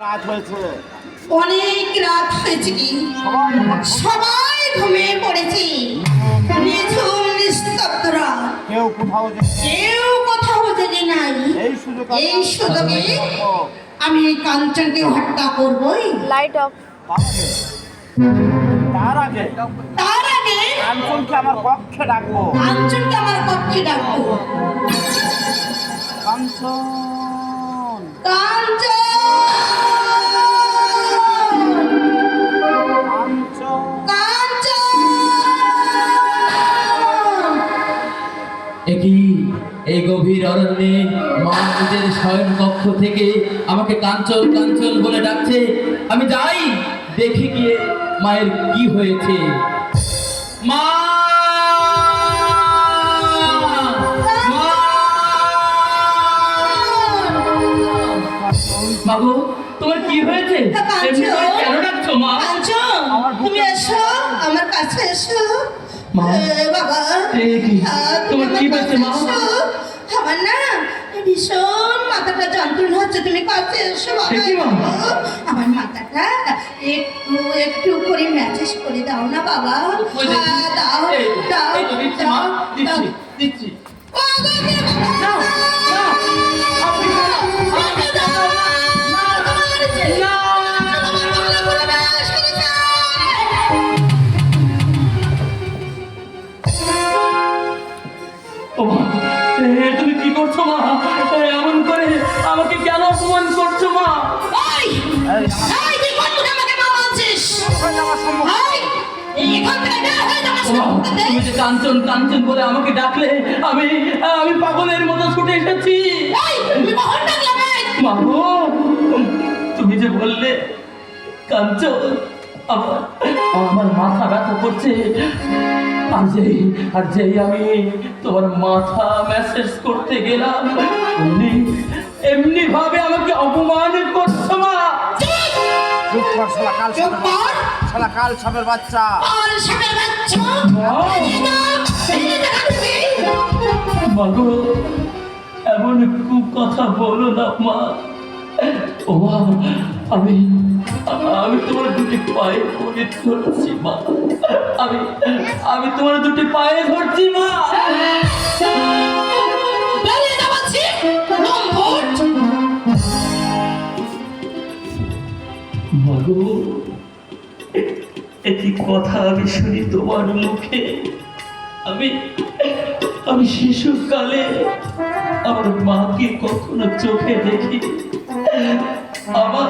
রাত হয়েছে, অনেক রাত হয়েছে কি সবাই ঘুমিয়ে পড়েছি। নিঝুম নিস্তব্ধ রাত, কেউ কোথাও জেগে নাই। এই সুযোগে আমি এই কাঞ্চনকে হত্যা করবই। Light off. তার আগে কাঞ্চনকে আমার পক্ষে ডাকবো। কাঞ্চন, কাঞ্চন, কাঞ্চন। কাঞ্চন। এই গভীর অরণ্যে মা নিজের শয়ন কক্ষ থেকে আমাকে কাঞ্চন কাঞ্চন বলে ডাকছে। আমি যাই দেখে গিয়ে মায়ের কি হয়েছে। মা, বাবু তোমার কি হয়েছে? এমনি করে কেন ডাকছো মা? কাঞ্চন, তুমি এসো, আমার কাছে এসো। মা, বাবা, তোমার কি হয়েছে মা? আমার না ভীষণ মাথাটা যন্ত্রণা হচ্ছে, তুমি কাছে এসো বাবা। আমার মাথাটা একটু একটু করে ম্যাসেজ করে দাও না বাবা। দাও দাও দিচ্ছি। তুমি কি করছো মা? এমন করে আমাকে কেন অপমান করছো মা? তুমি যে কাঞ্চন কাঞ্চন বলে আমাকে ডাকলে আমি আমি পাগলের মতো ছুটে এসেছি। মা গো, তুমি যে বললে কাঞ্চন, আমার মাথা ব্যথা করছে। আর যেই আমি তোমার মাথা মেসেজ করতে গেলাম এমনি ভাবে আমাকে অপমান করছো মা। চুপ কর শালা, কাল সাপের বাচ্চা। মাগো, এমন খুব কথা বলো না মা। ও মা, আমি তোমার দুটি পায়ে পড়ে ধরছি মা। আমি তোমার দুটি পায়ে ধরছি মা। মাগো, একই কথা আমি শুনি তোমার মুখে। আমি শিশুকালে আমার মাকে কখনো চোখে দেখি। আমার